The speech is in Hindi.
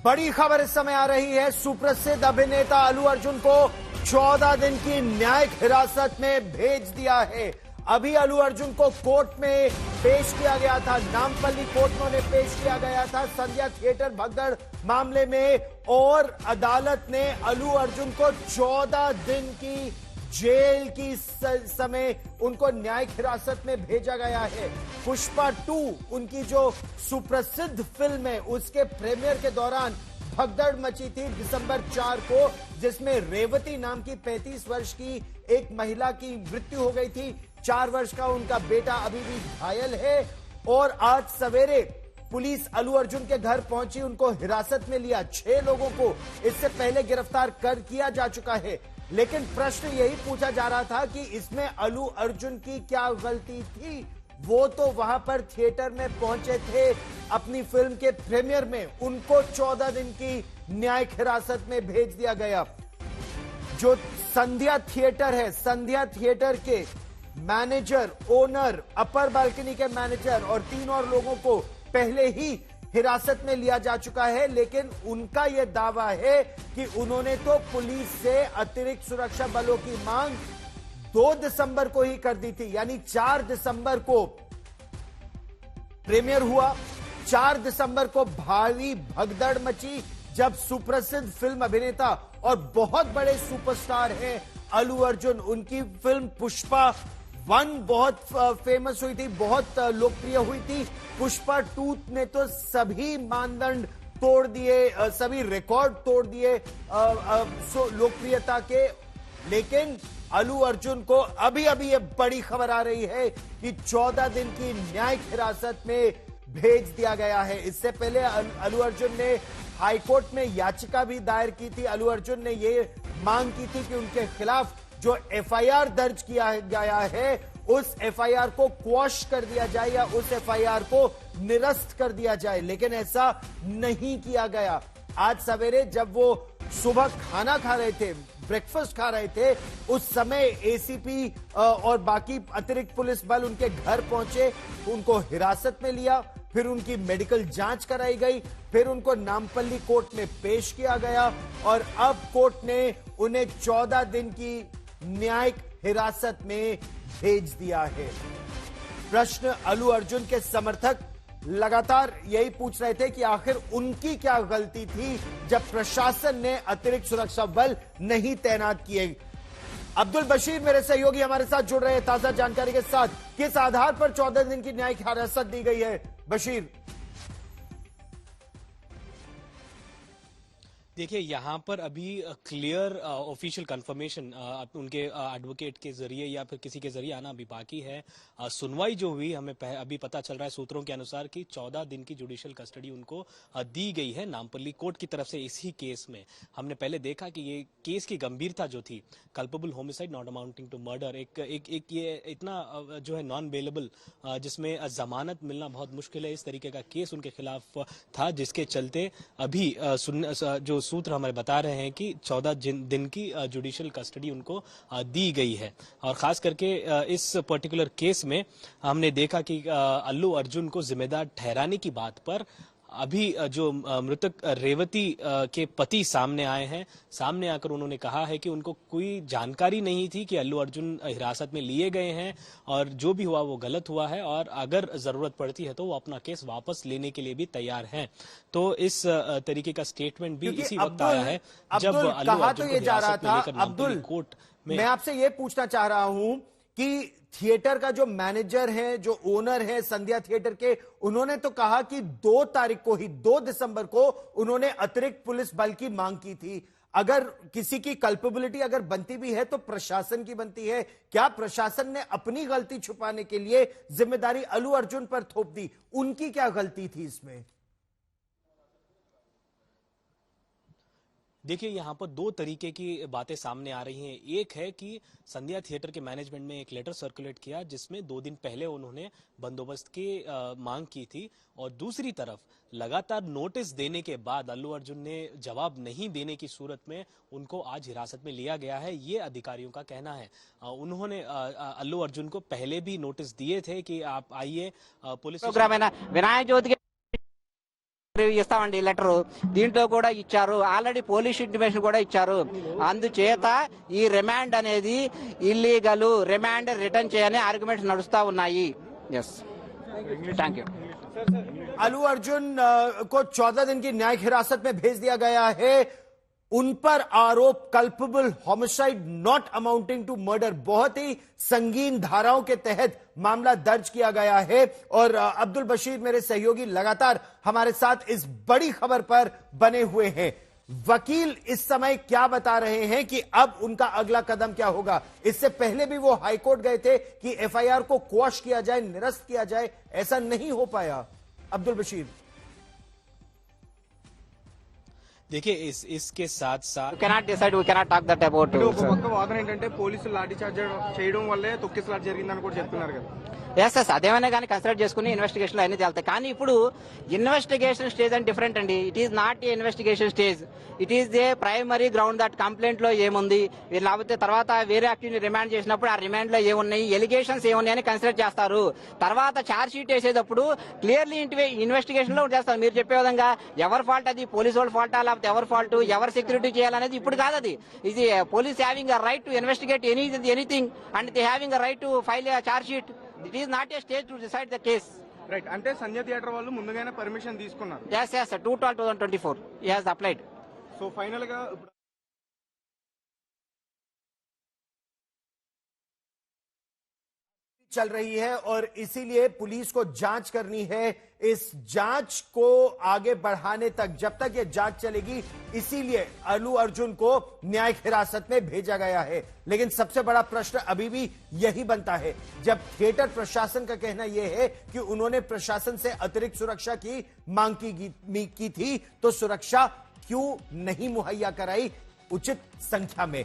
बड़ी खबर इस समय आ रही है। सुप्रसिद्ध अभिनेता अल्लू अर्जुन को 14 दिन की न्यायिक हिरासत में भेज दिया है। अभी अल्लू अर्जुन को कोर्ट में पेश किया गया था, नामपल्ली कोर्ट में उन्हें पेश किया गया था संध्या थिएटर भगदड़ मामले में, और अदालत ने अल्लू अर्जुन को 14 दिन की जेल की समय उनको न्यायिक हिरासत में भेजा गया है। पुष्पा 2 उनकी जो सुप्रसिद्ध फिल्म है उसके प्रीमियर के दौरान भगदड़ मची थी दिसंबर 4 को, जिसमें रेवती नाम की 35 वर्ष की एक महिला की मृत्यु हो गई थी। 4 वर्ष का उनका बेटा अभी भी घायल है। और आज सवेरे पुलिस अल्लू अर्जुन के घर पहुंची, उनको हिरासत में लिया। 6 लोगों को इससे पहले गिरफ्तार कर किया जा चुका है, लेकिन प्रश्न यही पूछा जा रहा था कि इसमें अल्लू अर्जुन की क्या गलती थी। वो तो वहां पर थिएटर में पहुंचे थे अपनी फिल्म के प्रीमियर में, उनको 14 दिन की न्यायिक हिरासत में भेज दिया गया। जो संध्या थिएटर है, संध्या थिएटर के मैनेजर, ओनर, अपर बालकनी के मैनेजर और 3 और लोगों को पहले ही हिरासत में लिया जा चुका है, लेकिन उनका यह दावा है कि उन्होंने तो पुलिस से अतिरिक्त सुरक्षा बलों की मांग 2 दिसंबर को ही कर दी थी। यानी 4 दिसंबर को प्रीमियर हुआ, 4 दिसंबर को भारी भगदड़ मची जब सुप्रसिद्ध फिल्म अभिनेता और बहुत बड़े सुपरस्टार हैं अल्लू अर्जुन, उनकी फिल्म पुष्पा 1 बहुत फेमस हुई थी, बहुत लोकप्रिय हुई थी। पुष्पा 2 ने तो सभी मानदंड तोड़ दिए, सभी रिकॉर्ड तोड़ दिए लोकप्रियता के। लेकिन अल्लू अर्जुन को अभी अभी ये बड़ी खबर आ रही है कि 14 दिन की न्यायिक हिरासत में भेज दिया गया है। इससे पहले अल्लू अर्जुन ने हाईकोर्ट में याचिका भी दायर की थी। अल्लू अर्जुन ने ये मांग की थी कि उनके खिलाफ जो एफआईआर दर्ज किया गया है उस एफआईआर को क्वॉश कर दिया जाए या उस एफआईआर को निरस्त कर दिया जाए, लेकिन ऐसा नहीं किया गया। आज सवेरे जब वो सुबह खाना खा रहे थे, ब्रेकफास्ट खा रहे थे, उस समय एसीपी और बाकी अतिरिक्त पुलिस बल उनके घर पहुंचे, उनको हिरासत में लिया, फिर उनकी मेडिकल जांच कराई गई, फिर उनको नामपल्ली कोर्ट में पेश किया गया और अब कोर्ट ने उन्हें 14 दिन की न्यायिक हिरासत में भेज दिया है। प्रश्न अल्लू अर्जुन के समर्थक लगातार यही पूछ रहे थे कि आखिर उनकी क्या गलती थी जब प्रशासन ने अतिरिक्त सुरक्षा बल नहीं तैनात किए। अब्दुल बशीर मेरे सहयोगी हमारे साथ जुड़ रहे हैं ताजा जानकारी के साथ। किस आधार पर 14 दिन की न्यायिक हिरासत दी गई है बशीर? देखिए, यहाँ पर अभी क्लियर ऑफिशियल कंफर्मेशन उनके एडवोकेट के जरिए या फिर किसी के जरिए आना अभी बाकी है। सुनवाई जो हुई हमें अभी पता चल रहा है सूत्रों के अनुसार कि 14 दिन की जुडिशियल कस्टडी उनको दी गई है नामपल्ली कोर्ट की तरफ से। इसी केस में हमने पहले देखा कि ये केस की गंभीरता जो थी, culpable homicide not amounting to murder, एक ये इतना जो है नॉन बेलेबल, जिसमें जमानत मिलना बहुत मुश्किल है, इस तरीके का केस उनके खिलाफ था, जिसके चलते अभी जो सूत्र हमें बता रहे हैं कि 14 दिन की जुडिशियल कस्टडी उनको दी गई है। और खास करके इस पर्टिकुलर केस में हमने देखा कि अल्लू अर्जुन को जिम्मेदार ठहराने की बात पर अभी जो मृतक रेवती के पति सामने आए हैं, सामने आकर उन्होंने कहा है कि उनको कोई जानकारी नहीं थी कि अल्लू अर्जुन हिरासत में लिए गए हैं और जो भी हुआ वो गलत हुआ है और अगर जरूरत पड़ती है तो वो अपना केस वापस लेने के लिए भी तैयार हैं। तो इस तरीके का स्टेटमेंट भी इसी वक्त आया है जब अल्लू अर्जुन को हिरासत में लेकर नामपल्ली कोर्ट में। मैं आपसे ये पूछना चाह रहा हूं कि थिएटर का जो मैनेजर है, जो ओनर है संध्या थिएटर के, उन्होंने तो कहा कि 2 तारीख को ही, 2 दिसंबर को उन्होंने अतिरिक्त पुलिस बल की मांग की थी। अगर किसी की कल्पेबिलिटी अगर बनती भी है तो प्रशासन की बनती है। क्या प्रशासन ने अपनी गलती छुपाने के लिए जिम्मेदारी अल्लू अर्जुन पर थोप दी? उनकी क्या गलती थी इसमें? देखिए, यहाँ पर 2 तरीके की बातें सामने आ रही हैं। एक है कि संध्या थिएटर के मैनेजमेंट में एक लेटर सर्कुलेट किया जिसमें 2 दिन पहले उन्होंने बंदोबस्त की मांग की थी, और दूसरी तरफ लगातार नोटिस देने के बाद अल्लू अर्जुन ने जवाब नहीं देने की सूरत में उनको आज हिरासत में लिया गया है, ये अधिकारियों का कहना है। उन्होंने अल्लू अर्जुन को पहले भी नोटिस दिए थे कि आप आइए पुलिस प्रोग्राम है ना विनायक ज्योति ఇస్తామండి లెటర్, దీంట్లో కూడా ఇచ్చారు, ఆల్రెడీ పోలీస్ ఇంటిమేషన్ కూడా ఇచ్చారు. అందుచేత ఈ రిమాండ్ అనేది ఇల్లీగల్, రిమాండ్ రిటర్న్ చేయని ఆర్గ్యుమెంట్స్ నడుస్తా ఉన్నాయి. Yes, thank you. Allu Arjun को 14 दिन की न्यायिक हिरासत में भेज दिया गया है. उन पर आरोप culpable homicide not amounting to murder, बहुत ही संगीन धाराओं के तहत मामला दर्ज किया गया है. और अब्दुल बशीर मेरे सहयोगी लगातार हमारे साथ इस बड़ी खबर पर बने हुए हैं. वकील इस समय क्या बता रहे हैं कि अब उनका अगला कदम क्या होगा? इससे पहले भी वो हाईकोर्ट गए थे कि एफआईआर को क्वॉश किया जाए, निरस्त किया जाए, ऐसा नहीं हो पाया. अब्दुल बशीर, देखिए इसके साथ साथ cannot decide, we cannot talk that about. ఒక పక్క వాదన ఏంటంటే పోలీసులు లాఠీ చార్జ్ చేయడం వల్లే తొక్కిసలాట జరిగిందని కూడా చెప్తున్నారు కదా. ఎస్ అదేమైనా కానీ కన్సిడర్ చేసుకుని ఇన్వెస్టిగేషన్ అన్ని తేలుతాయి. కానీ ఇప్పుడు ఇన్వెస్టిగేషన్ స్టేజ్ అని డిఫరెంట్ అండి. It is not a investigation stage, it is a primary ground that complaint లో ఏముంది, లేకపోతే తర్వాత వేరే యాక్టివ్ రిమాండ్ చేసినప్పుడు ఆ రిమాండ్ లో ఏమున్నాయి, ఎలిగేషన్స్ ఏమున్నాయని కన్సిడర్ చేస్తారు. తర్వాత ఛార్జ్ షీట్ వేసేటప్పుడు క్లియర్లీ ఇన్వెస్టిగేషన్ లో చేస్తారు. మీరు చెప్పే విధంగా ఎవరి ఫాల్ట్, అది పోలీస్ వాళ్ళ ఫాల్టా లేకపోతే ఎవరి ఫాల్ట్, ఎవరు సెక్యూరిటీ చేయాలనేది ఇప్పుడు కాదు. అది ఇది police having a right to investigate anything and they having a right to file a charge sheet. It is not a stage to decide the case. Right, అంటే సంజయ్ థియేటర్ వాళ్ళు ముందుగానే పర్మిషన్ తీసుకున్నారు. Yes, 2/12/2024 he has applied. So final గా चल रही है और इसीलिए पुलिस को जांच करनी है. इस जांच को आगे बढ़ाने तक, जब तक ये जांच चलेगी, इसीलिए अलू अर्जुन को न्यायिक हिरासत में भेजा गया है. लेकिन सबसे बड़ा प्रश्न अभी भी यही बनता है, जब थिएटर प्रशासन का कहना यह है कि उन्होंने प्रशासन से अतिरिक्त सुरक्षा की मांग की थी, तो सुरक्षा क्यों नहीं मुहैया कराई उचित संख्या में?